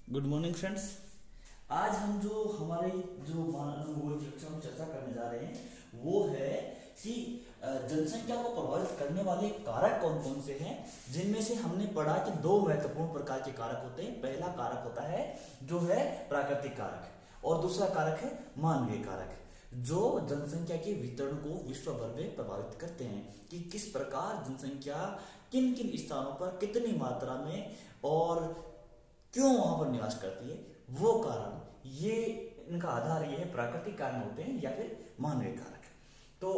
Good morning friends. आज हम जो हमारे जो भूगोल की कक्षा में चर्चा करने जा रहे हैं वो है कि जनसंख्या को प्रभावित करने वाले कारक कौन कौन से हैं, जिनमें से हमने पढ़ा कि दो महत्वपूर्ण प्रकार के कारक होते हैं। पहला कारक होता है जो है प्राकृतिक कारक और दूसरा कारक है मानवीय कारक, जो जनसंख्या के वितरण को विश्व भर में प्रभावित करते हैं कि किस प्रकार जनसंख्या किन किन स्थानों पर कितनी मात्रा में और क्यों वहां पर निवास करती है। वो कारण ये इनका आधार ये है, प्राकृतिक कारण होते हैं या फिर मानवीय कारक। तो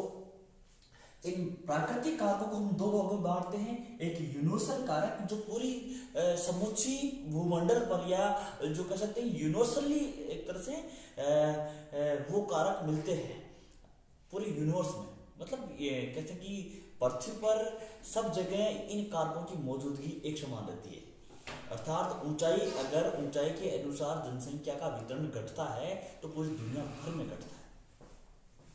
इन प्राकृतिक कारकों को हम दो भागों में बांटते हैं। एक यूनिवर्सल कारक जो पूरी समूची भूमंडल पर या जो कह सकते हैं यूनिवर्सली एक तरह से वो कारक मिलते हैं पूरी यूनिवर्स में, मतलब ये कहते हैं कि पृथ्वी पर सब जगह इन कारकों की मौजूदगी एक समान रहती है। अर्थात ऊंचाई, अगर ऊंचाई के अनुसार जनसंख्या का वितरण घटता है तो पूरी दुनिया भर में घटता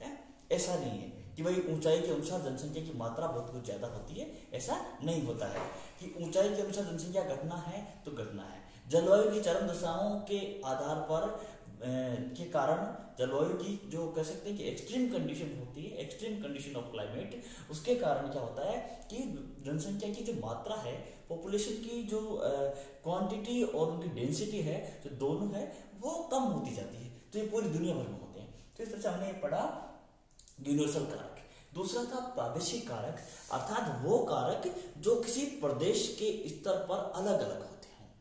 है। ऐसा नहीं है कि भाई ऊंचाई के अनुसार जनसंख्या की मात्रा बहुत कुछ ज्यादा होती है, ऐसा नहीं होता है कि ऊंचाई के अनुसार जनसंख्या घटना है तो घटना है। जलवायु की चरम दशाओं के आधार पर के कारण जलवायु की जो कह सकते हैं कि एक्सट्रीम कंडीशन होती है, एक्सट्रीम कंडीशन ऑफ क्लाइमेट, उसके कारण क्या होता है कि जनसंख्या की जो मात्रा है, पॉपुलेशन की जो क्वांटिटी और उनकी डेंसिटी है, जो दोनों है वो कम होती जाती है। तो ये पूरी दुनिया भर में होते हैं। तो इस तरह से हमने पढ़ा यूनिवर्सल कारक। दूसरा था प्रादेशिक कारक, अर्थात वो कारक जो किसी प्रदेश के स्तर पर अलग अलग होते हैं।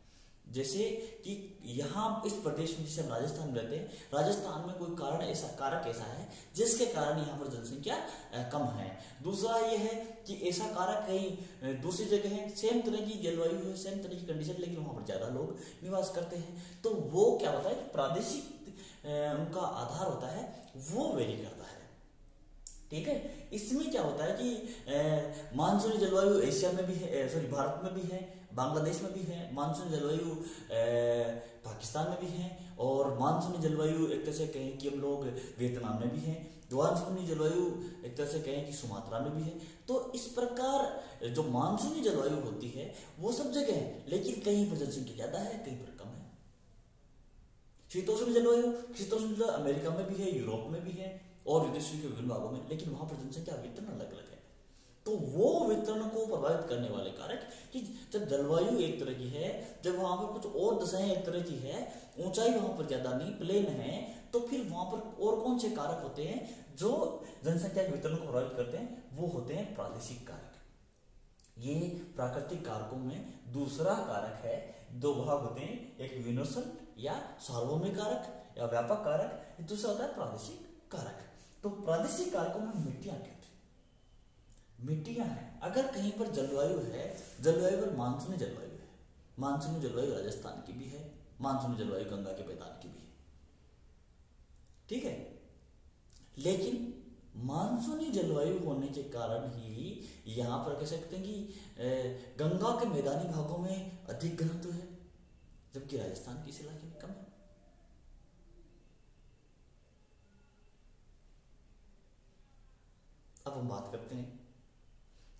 जैसे कि यहाँ इस प्रदेश में, जैसे हम राजस्थान में रहते हैं, राजस्थान में कोई कारण ऐसा कारक ऐसा है जिसके कारण यहाँ पर जनसंख्या कम है। दूसरा ये है कि ऐसा कारक कहीं दूसरी जगह है, सेम तरह की जलवायु है, सेम तरह की कंडीशन, लेकिन वहां पर ज्यादा लोग निवास करते हैं। तो वो क्या होता है कि प्रादेशिक उनका आधार होता है, वो वेरी करता है। ठीक है, इसमें क्या होता है कि मानसूनी जलवायु एशिया में भी है, सॉरी भारत में भी है, बांग्लादेश में भी है, मानसूनी जलवायु पाकिस्तान में भी है, और मानसूनी जलवायु एक तरह से कहें कि हम लोग वियतनाम में भी है, मानसूनी जलवायु एक तरह से कहें कि सुमात्रा में भी है। तो इस प्रकार जो मानसूनी जलवायु होती है वो सब जगह है, लेकिन कहीं पर जनसंख्या ज्यादा है, कहीं पर कम है। शीतोष्ण जलवायु अमेरिका में भी है, यूरोप में भी है और विदेशों के विभिन्न भागों में, लेकिन वहां पर जनसंख्या वितरण अलग अलग है। तो वो वितरण को प्रभावित करने वाले कारक कि जब जलवायु एक तरह की है, जब वहां पर कुछ और दशाएं एक तरह की है, ऊंचाई वहां पर ज्यादा नहीं, प्लेन है, तो फिर वहां पर और कौन से कारक होते हैं जो जनसंख्या के वितरण को प्रभावित करते हैं? वो होते हैं प्रादेशिक कारक। ये प्राकृतिक कारकों में दूसरा कारक है। दो भाग होते हैं, एक यूनिवर्सल या सार्वभौमिक कारक या व्यापक कारक, दूसरा होता है प्रादेशिक कारक। तो प्रादेशिक कारकों में मिट्टियां कहते हैं, मिट्टियां हैं। अगर कहीं पर जलवायु है, जलवायु पर मानसूनी जलवायु है, मानसूनी जलवायु राजस्थान की भी है, मानसूनी जलवायु गंगा के मैदान की भी है, ठीक है। लेकिन मानसूनी जलवायु होने के कारण ही यहां पर कह सकते हैं कि गंगा के मैदानी भागों में अधिक घनत्व है, जबकि राजस्थान के इस इलाके में कम है। अब हम बात करते हैं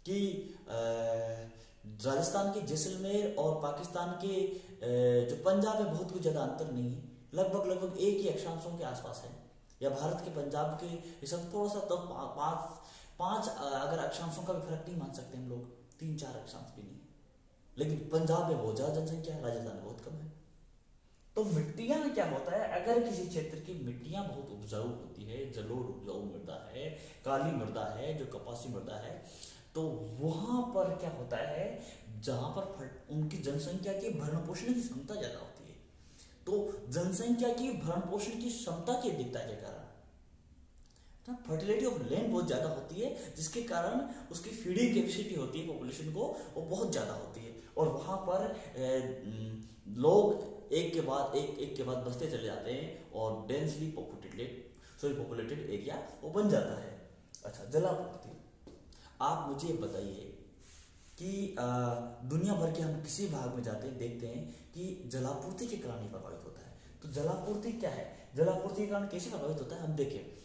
कि राजस्थान के जैसलमेर और पाकिस्तान के जो पंजाब में बहुत कुछ ज्यादा अंतर नहीं है, लगभग एक ही अक्षांशों के आसपास है। या भारत के पंजाब के हिसाब थोड़ा सा तो पांच अगर अक्षांशों का भी फर्क नहीं मान सकते हम लोग, 3-4 अक्षांश भी नहीं, लेकिन पंजाब में बहुत ज्यादा जनसंख्या है, राजस्थान में बहुत कम है। तो मिट्टियां क्या होता है, अगर किसी क्षेत्र की मिट्टियां बहुत उपजाऊ होती है, जलोढ़ उपजाऊ मृदा है, काली मृदा है, जो कपासी मृदा है, तो वहां पर क्या होता है, जहां पर उनकी जनसंख्या की भरण पोषण की क्षमता ज्यादा होती है। तो जनसंख्या की भरण पोषण की क्षमता की अधिकता के कारण फर्टिलिटी ऑफ लैंड बहुत ज्यादा होती है, जिसके कारण उसकी फीडिंग कैपेसिटी होती है पॉपुलेशन को, वो बहुत ज्यादा होती है, और वहां पर लोग एक के बाद बसते चले जाते हैं और डेंसली पॉपुलेटेड एरिया वो बन जाता है। अच्छा, जलापूर्ति, आप मुझे बताइए कि दुनिया भर के हम किसी भाग में जाते हैं, देखते हैं कि जलापूर्ति के कारण ही प्रभावित होता है। तो जलापूर्ति क्या है, जलापूर्ति के कारण कैसे प्रभावित होता है, हम देखिए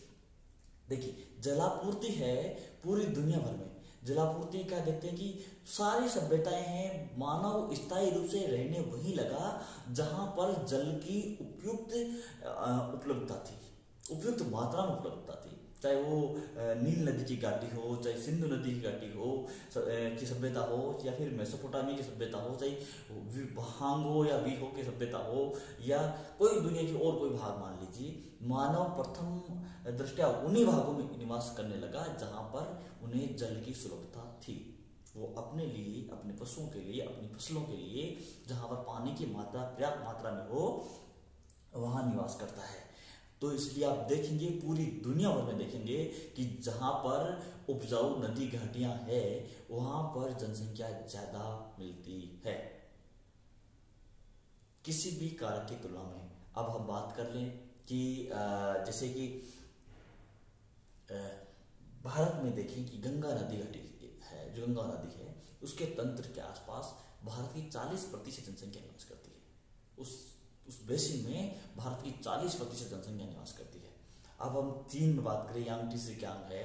जलापूर्ति है पूरी दुनिया भर में। जलापूर्ति क्या देखते हैं कि सारी सभ्यताएं हैं, मानव स्थायी रूप से रहने वहीं लगा जहां पर जल की उपयुक्त उपलब्धता थी, उपयुक्त मात्रा में उपलब्धता थी। चाहे वो नील नदी की घाटी हो, चाहे सिंधु नदी की घाटी हो की सभ्यता हो, या फिर मेसोपोटामिया की सभ्यता हो, चाहे हांगो या बीहो की सभ्यता हो, या कोई दुनिया की और कोई भाग मान लीजिए, मानव प्रथम दृष्टया उन्हीं भागों में निवास करने लगा जहां पर उन्हें जल की सुलभता थी। वो अपने लिए, अपने पशुओं के लिए, अपनी फसलों के लिए जहां पर पानी की मात्रा पर्याप्त मात्रा में हो वहां निवास करता है। तो इसलिए आप देखेंगे पूरी दुनिया भर में देखेंगे कि जहां पर उपजाऊ नदी घाटियां है वहां पर जनसंख्या ज्यादा मिलती है किसी भी कारक की तुलना में। अब हम बात कर लें कि जैसे कि भारत में देखें कि गंगा नदी घाटी है, जो गंगा नदी है उसके तंत्र के आसपास भारत की 40% जनसंख्या निवास करती है। उस बेसिन में भारत की 40% जनसंख्या निवास करती है। अब हम चीन में बात करें, यांगटी सिकियांग है,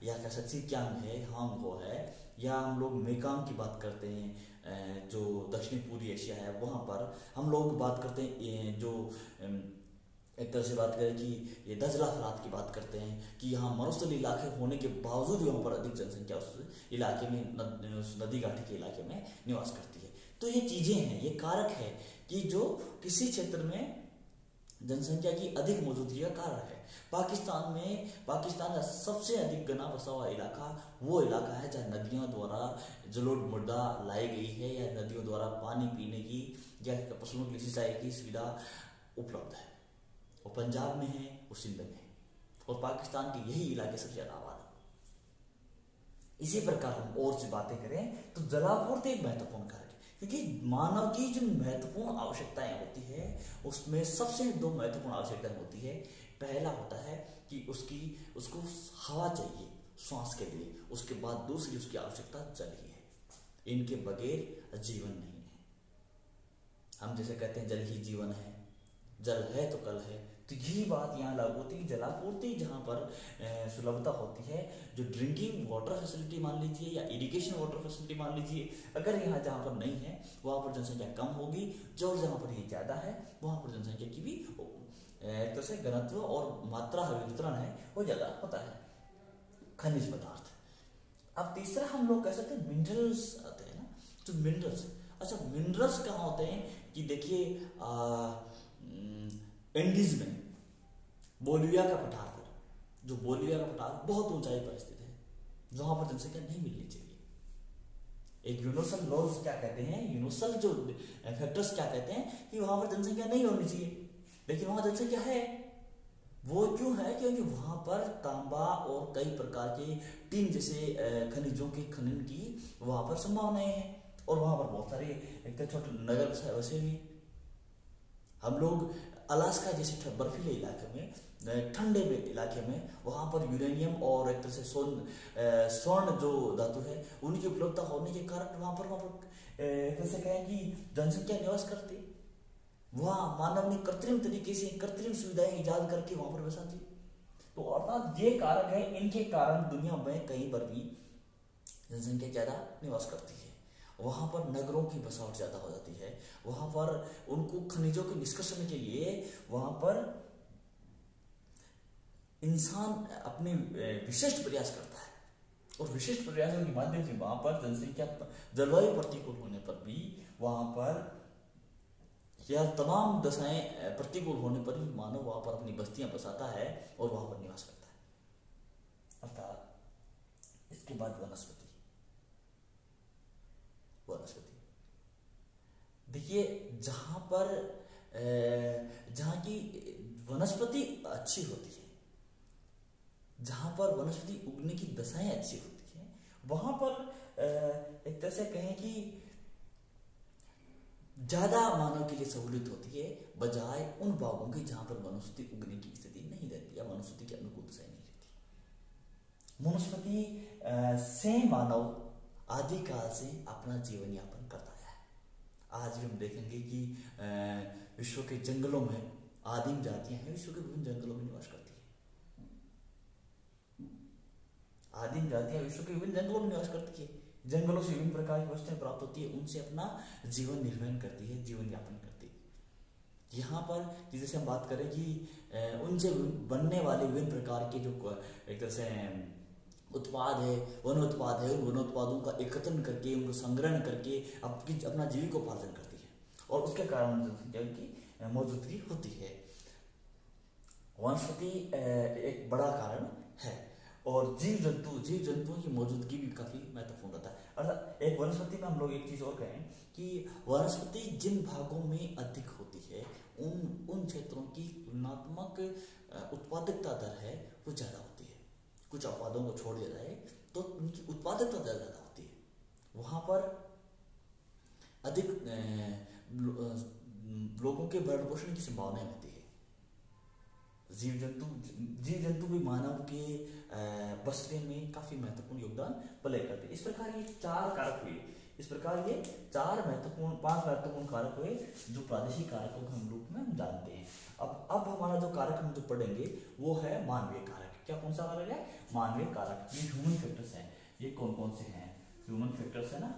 या क्या सिकियांग है, हांगो है, या हम लोग मेकांग की बात करते हैं जो दक्षिणी पूर्वी एशिया है, वहाँ पर हम लोग बात करते हैं जो एक तरह से बात करें कि ये दजला फरात की बात करते हैं कि यहाँ मरुस्थलीय इलाके होने के बावजूद वहाँ पर अधिक जनसंख्या उस इलाके में, उस नदी घाटी के इलाके में निवास करती है। तो ये चीजें हैं, ये कारक है कि जो किसी क्षेत्र में जनसंख्या की अधिक मौजूदगी का कारण है। पाकिस्तान का सबसे अधिक घना बसा हुआ इलाका वो इलाका है जहाँ नदियों द्वारा जलोढ़ मृदा लाई गई है, या नदियों द्वारा पानी पीने की या फसलों की सिंचाई की सुविधा उपलब्ध है। वो पंजाब में है, वो सिंध में है, और पाकिस्तान के यही इलाके सबसे ज्यादा आबाद है। इसी प्रकार हम और से बातें करें तो जलापूर्ति एक महत्वपूर्ण कारक है, क्योंकि मानव की जो महत्वपूर्ण आवश्यकताएं होती है उसमें सबसे दो महत्वपूर्ण आवश्यकताएं होती है। पहला होता है कि उसको हवा चाहिए श्वास के लिए, उसके बाद दूसरी उसकी आवश्यकता जल ही है। इनके बगैर जीवन नहीं है। हम जैसे कहते हैं जल ही जीवन है, जल है तो कल है, तो यही बात यहाँ लागू होती है। जलापूर्ति जहाँ पर सुलभता होती है, जो ड्रिंकिंग वाटर फैसिलिटी मान लीजिए या इरिगेशन वाटर फैसिलिटी मान लीजिए, अगर यहाँ जहाँ पर नहीं है वहाँ पर जनसंख्या कम होगी, जो जहाँ पर ये ज्यादा है वहाँ पर जनसंख्या की भी एक तरह से घनत्व और मात्रा वितरण है वो ज्यादा होता है। खनिज पदार्थ। अब तीसरा हम लोग कह सकते हैं मिनरल्स आते हैं ना, तो मिनरल्स, अच्छा मिनरल्स कहाँ होते हैं कि देखिए एंडीज में बोलिविया का पठार पर, जो बोलिविया का पठार बहुत ऊंचाई पर स्थित है, जहां पर जनसंख्या नहीं मिलनी चाहिए। एक यूनिवर्सल लॉज क्या कहते हैं, यूनिवर्सल जो फैक्टर्स क्या कहते हैं कि वहां पर जनसंख्या नहीं होनी चाहिए, लेकिन वहां जनसंख्या है। वो क्यों है? क्योंकि वहां पर तांबा और कई प्रकार के टीन जैसे खनिजों के खनन की वहां पर संभावनाएं हैं, और वहां पर बहुत सारे एक तो छोटे नगर वैसे भी। हम लोग अलास्का जैसे बर्फीले इलाके में, ठंडे इलाके में, वहां पर यूरेनियम और एक तरह से स्वर्ण जो धातु है उनकी उपलब्धता होने के कारण वहां पर कैसे कहें कि जनसंख्या निवास करती। वहां मानव ने कृत्रिम तरीके से कृत्रिम सुविधाएं इजाद करके वहां पर बसा दी। तो अर्थात ये कारक है, इनके कारण दुनिया में कहीं पर भी जनसंख्या ज्यादा निवास करती है। वहां पर नगरों की बसावट ज्यादा हो जाती है, वहां पर उनको खनिजों के निष्कर्षण के लिए वहां पर इंसान अपने विशिष्ट प्रयास करता है, और विशिष्ट प्रयासों के माध्यम से वहां पर जनसंख्या, जलवायु प्रतिकूल होने पर भी वहां पर, या तमाम दशाएं प्रतिकूल होने पर भी मानव वहां पर अपनी बस्तियां बसाता है और वहां पर निवास करता है। अर्थात इसके बाद वनस्पति देखिए, जहां की वनस्पति अच्छी होती है, जहां पर वनस्पति उगने की दशाएं अच्छी होती हैं, वहां पर एक तरह से कहें कि ज्यादा मानव के लिए सहूलियत होती है, बजाय उन भागों की जहां पर वनस्पति उगने की स्थिति नहीं रहती या वनस्पति की अनुकूल दशाएं नहीं रहती। वनस्पति से मानव आदिकाल से अपना जीवन यापन करता है। आज भी हम देखेंगे कि विश्व के जंगलों में आदिम जातियां हैं, विश्व के विभिन्न जंगलों में निवास करती है। आदिम जातियां विश्व के विभिन्न जंगलों में निवास करती है। जंगलों से विभिन्न प्रकार की वस्तुएं प्राप्त होती है, उनसे अपना जीवन निर्वहन करती है, जीवन यापन करती है। यहाँ पर जैसे हम बात करें कि उनसे बनने वाले विभिन्न प्रकार के जो एक तरह से उत्पाद है, वनोत्पाद है, उन वनोत्पादों का एकत्रण करके, उनको संग्रहण करके अपना जीविकोपार्जन करती है, और उसके कारण जनसंख्या की मौजूदगी होती है। वनस्पति एक बड़ा कारण है, और जीव जंतुओं की मौजूदगी भी काफी महत्वपूर्ण रहता है। अर्थात एक वनस्पति में हम लोग एक चीज और कहें कि वनस्पति जिन भागों में अधिक होती है उन क्षेत्रों की तुलनात्मक उत्पादकता दर है वो ज्यादा होती है। कुछ अपवादों को छोड़ दिया जाए तो उनकी उत्पादकता ज्यादा होती है। वहां पर अधिक लोगों के भरण पोषण की संभावनाएं होती है। जीव जंतु भी मानव के बसने में काफी महत्वपूर्ण योगदान प्ले करते हैं। इस प्रकार ये 4 कारक हुए, इस प्रकार ये 5 महत्वपूर्ण कारक हुए जो प्रादेशिक कारकों के हम रूप में हम जानते हैं। अब हमारा जो कारक हम जो पढ़ेंगे वो है मानवीय कारक। क्या कौन सा कारक है? मानवीय कारक। ये ह्यूमन फैक्टर्स हैं। ये कौन कौन से हैं? ह्यूमन फैक्टर्स है ना,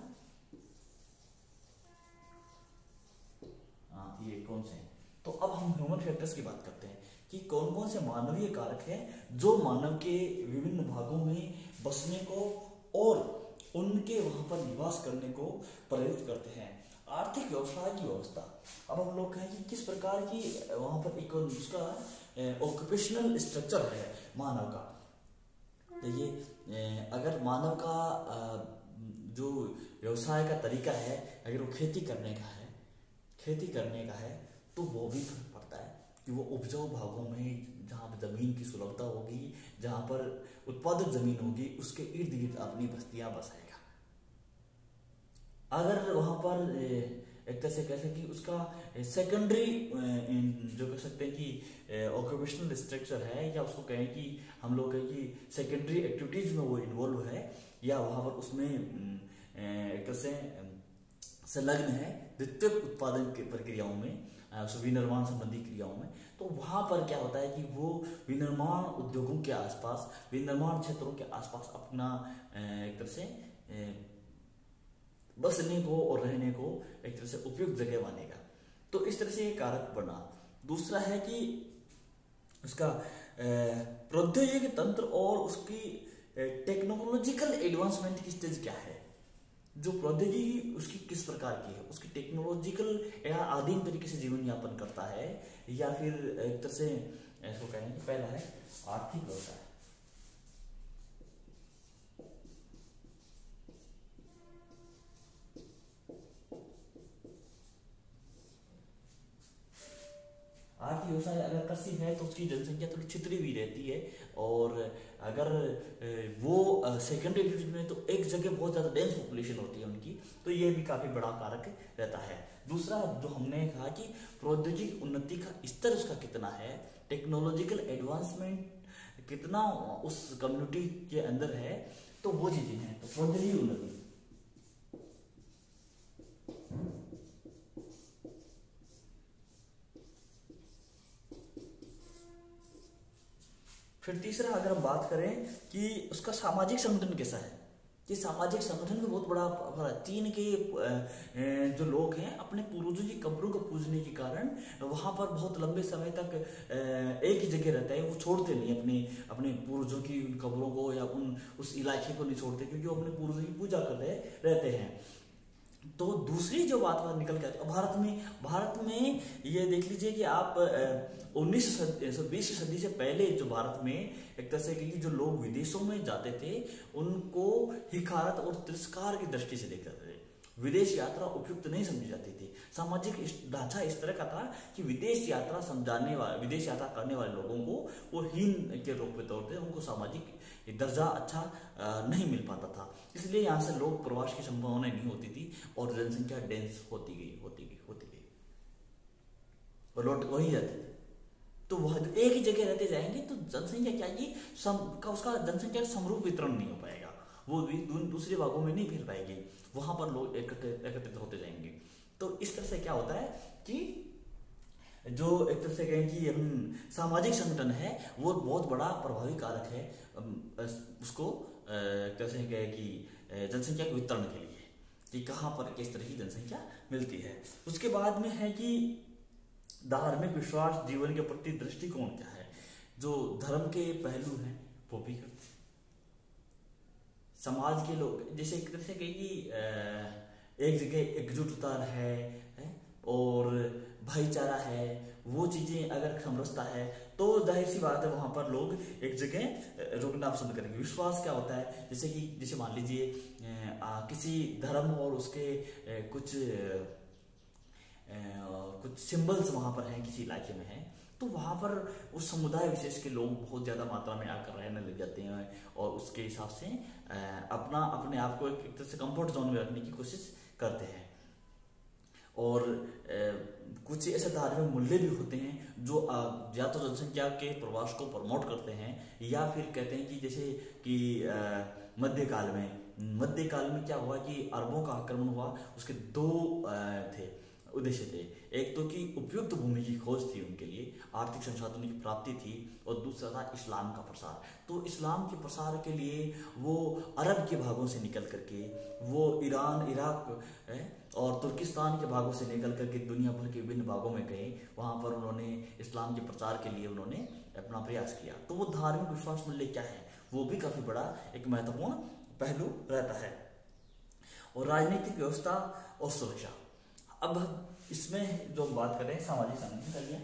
हाँ ये कौन से हैं? तो अब हम ह्यूमन फैक्टर्स की बात करते हैं कि कौन कौन से मानवीय कारक हैं जो मानव के विभिन्न भागों में बसने को और उनके वहां पर निवास करने को प्रेरित करते हैं। आर्थिक व्यवसाय की व्यवस्था, अब हम लोग कहें कि किस प्रकार की वहां पर एक उसका ऑक्यूपेशनल स्ट्रक्चर है मानव का। तो ये अगर मानव का जो व्यवसाय का तरीका है, अगर वो खेती करने का है तो वो भी फर्क पड़ता है कि वो उपजाऊ भागों में जहाँ पर जमीन की सुलभता होगी, जहाँ पर उत्पादक जमीन होगी, उसके इर्द गिर्द अपनी बस्तियां बसाएगा। अगर वहां पर एक तरह से कह सकते कि उसका सेकेंडरी जो कह सकते हैं कि ऑक्यूपेशनल स्ट्रक्चर है, या उसको कहें कि हम लोग कहें कि सेकेंडरी एक्टिविटीज में वो इन्वॉल्व है, या वहां पर उसमें एक तरह से संलग्न है द्वितीयक उत्पादन की प्रक्रियाओं में, विनिर्माण संबंधी क्रियाओं में, तो वहां पर क्या होता है कि वो विनिर्माण उद्योगों के आसपास, विनिर्माण क्षेत्रों के आसपास अपना एक तरह से बसने को और रहने को एक तरह से उपयुक्त जगह मानेगा। तो इस तरह से ये कारक बना। दूसरा है कि उसका प्रौद्योगिकी तंत्र और उसकी टेक्नोलॉजिकल एडवांसमेंट की स्टेज क्या है, जो प्रौद्योगिकी उसकी किस प्रकार की है, उसकी टेक्नोलॉजिकल या आदिम तरीके से जीवन यापन करता है, या फिर एक तरह से इसको कहेंगे। पहला है आर्थिक व्यवसाय। आर्थिक व्यवसाय अगर कृषि है तो उसकी जनसंख्या थोड़ी छितरी हुई रहती है, और अगर वो सेकेंडरी एक्टिविटी में तो एक जगह बहुत ज्यादा डेंस पॉपुलेशन होती है उनकी, तो ये भी काफी बड़ा कारक रहता है। दूसरा जो हमने कहा कि प्रौद्योगिक उन्नति का स्तर उसका कितना है, टेक्नोलॉजिकल एडवांसमेंट कितना उस कम्युनिटी के अंदर है, तो वो चीजें हैं। तो प्रौद्योगिक उन्नति, फिर तीसरा अगर हम बात करें कि उसका सामाजिक संगठन कैसा है, कि सामाजिक संगठन में बहुत बड़ा चीन के जो लोग हैं अपने पूर्वजों की कब्रों को पूजने के कारण वहां पर बहुत लंबे समय तक एक ही जगह रहता है, वो छोड़ते नहीं अपने पूर्वजों की उन कब्रों को, या उस इलाके को नहीं छोड़ते, क्योंकि वो अपने पूर्वजों की पूजा करते रहते हैं। तो दूसरी जो बात निकल के आती है भारत में ये देख लीजिए कि आप 20वीं सदी से पहले जो भारत में एक तरह से कि जो लोग विदेशों में जाते थे उनको हिकारत और तिरस्कार की दृष्टि से देखते थे। विदेश यात्रा उपयुक्त नहीं समझी जाती थी। सामाजिक ढांचा इस तरह का था कि विदेश यात्रा करने वाले लोगों को वो हीन के रूप में तौर पे उनको सामाजिक दर्जा अच्छा नहीं मिल पाता था, इसलिए यहाँ से लोग प्रवास की संभावना नहीं होती थी और जनसंख्या डेंस होती गई और लौट वही जाते थे। तो वह एक ही जगह रहते जाएंगे तो जनसंख्या क्या है उसका जनसंख्या का समरूप वितरण नहीं हो पाएगा, वो भी दूसरे भागों में नहीं फैल पाएगी, वहां पर लोग एकत्रित होते जाएंगे। तो इस तरह से क्या होता है कि जो एक तरह से कहें कि हम सामाजिक संगठन है वो बहुत बड़ा प्रभावी कारक है उसको कैसे कहे कि जनसंख्या के वितरण के लिए कि कहाँ पर किस तरह की जनसंख्या मिलती है। उसके बाद में है कि धार्मिक विश्वास, जीवन के प्रति दृष्टिकोण क्या है, जो धर्म के पहलू हैं वो भी करते हैं। समाज के लोग जैसे एक तरह से कहें कि एक जगह एकजुटता है और भाईचारा है, वो चीजें अगर समरसता है तो जाहिर सी बात है वहां पर लोग एक जगह रुकना पसंद करेंगे। विश्वास क्या होता है, जैसे मान लीजिए किसी धर्म और उसके कुछ सिंबल्स वहां पर हैं, किसी इलाके में है, तो वहां पर उस समुदाय विशेष के लोग बहुत ज्यादा मात्रा में आकर रहने लग जाते हैं और उसके हिसाब से अपने आप को एक तरह से कंफर्ट जोन में रखने की कोशिश करते हैं। और कुछ ऐसे धार्मिक मूल्य भी होते हैं जो या तो जनसंख्या के प्रवास को प्रमोट करते हैं या फिर कहते हैं कि जैसे कि मध्यकाल में क्या हुआ कि अरबों का आक्रमण हुआ, उसके दो उद्देश्य थे। एक तो कि उपयुक्त भूमि की खोज थी उनके लिए, आर्थिक संसाधनों की प्राप्ति थी, और दूसरा था इस्लाम का प्रसार। तो इस्लाम के प्रसार के लिए वो अरब के भागों से निकल करके, वो ईरान, इराक और तुर्किस्तान के भागों से निकल करके दुनिया भर के विभिन्न भागों में गए। वहां पर उन्होंने इस्लाम के प्रचार के लिए उन्होंने अपना प्रयास किया। तो वो धार्मिक विश्वास मूल्य क्या है, वो भी काफी बड़ा एक महत्वपूर्ण पहलू रहता है। और राजनीतिक व्यवस्था और सुरक्षा, अब इसमें जो हम बात करें सामाजिक संगठन करिए,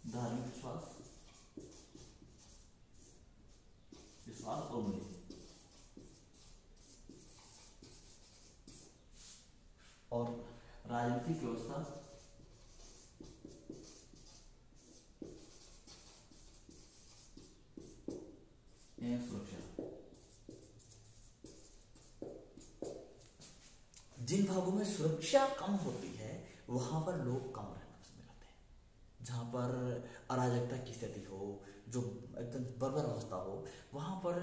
धार्मिक विश्वास और मूल्य, और राजनीतिक व्यवस्था सुरक्षा। जिन भागों में सुरक्षा कम होती है वहां पर लोग कम रहना पसंद करते हैं। जहां पर अराजकता की स्थिति हो, जो एकदम बर्बर अवस्था हो, वहां पर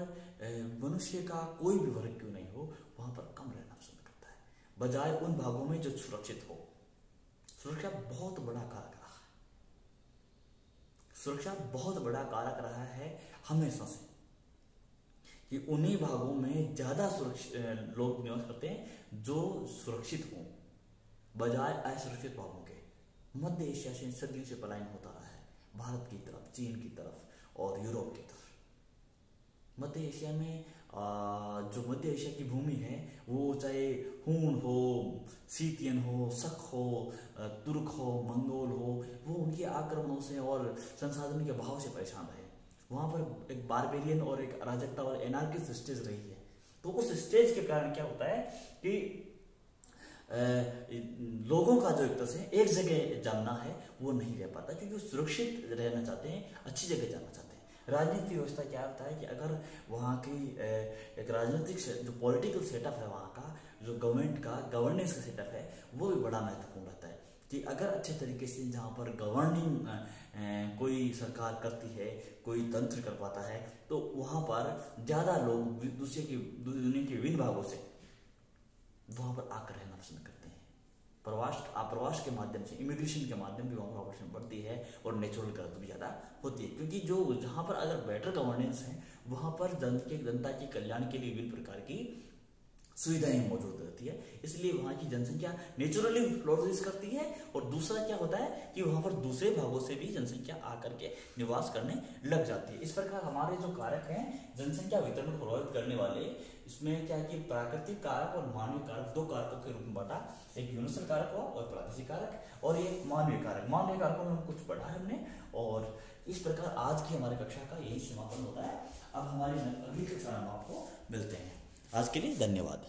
मनुष्य का कोई भी वर्ग क्यों नहीं हो, वहां पर कम रहना पसंद करता है, बजाय उन भागों में जो सुरक्षित हो। सुरक्षा बहुत बड़ा कारक रहा है, सुरक्षा बहुत बड़ा कारक रहा है हमेशा से, कि उन्हीं भागों में ज्यादा लोग निवास करते हैं जो सुरक्षित हों, बजाय असुरक्षित भागों के। मध्य एशिया से सदियों से पलायन होता रहा है, भारत की तरफ, चीन की तरफ और यूरोप की तरफ। मध्य एशिया में जो मध्य एशिया की भूमि है वो चाहे हूण हो, सीतियन हो, शक हो, तुर्क हो, मंगोल हो, वो उनके आक्रमणों से और संसाधनों के अभाव से परेशान रहे। वहां पर एक बारबेरियन और एक अराजकता और एनार्किस्ट स्टेज रही है। तो उस स्टेज के कारण क्या होता है कि लोगों का जो एक तरह से एक जगह जानना है वो नहीं रह पाता, क्योंकि वो सुरक्षित रहना चाहते हैं, अच्छी जगह जाना चाहते हैं। राजनीतिक व्यवस्था क्या होता है कि अगर वहाँ की एक राजनीतिक जो पॉलिटिकल सेटअप है, वहाँ का जो गवर्नमेंट का गवर्नेंस का सेटअप है, वो भी बड़ा महत्वपूर्ण रहता है। कि अगर अच्छे तरीके से जहाँ पर गवर्निंग कोई सरकार करती है, कोई तंत्र कर पाता है, तो वहाँ पर ज्यादा लोग दुनिया के विभिन्न भागों से वहां पर आकर रहना पसंद करते हैं। प्रवास के माध्यम से, इमिग्रेशन के माध्यम से वहां पॉपुलेशन बढ़ती है और नेचुरल ग्रोथ भी ज्यादा होती है, क्योंकि जो जहां पर अगर बेटर गवर्नेंस है वहां पर जनता के कल्याण के लिए विभिन्न प्रकार की सुविधाएं मौजूद रहती है, इसलिए वहां की जनसंख्या नेचुरली फ्लोरिश करती है। और दूसरा क्या होता है कि वहां पर दूसरे भागों से भी जनसंख्या आकर के निवास करने लग जाती है। इस प्रकार हमारे जो कारक हैं जनसंख्या वितरण को प्रभावित करने वाले, इसमें क्या कि प्राकृतिक कारक और मानवीय कारक दो कारकों के रूप में बांटा, एक यूनिवर्सल कारक हुआ और प्रादेशिक कारक, और ये मानवीय कारक। मानवीय कारकों में हम कुछ पढ़ा है हमने, और इस प्रकार आज की हमारी कक्षा का यही समापन होता है। अब हमारी अगली कक्षा में आपको मिलते हैं। आज के लिए धन्यवाद।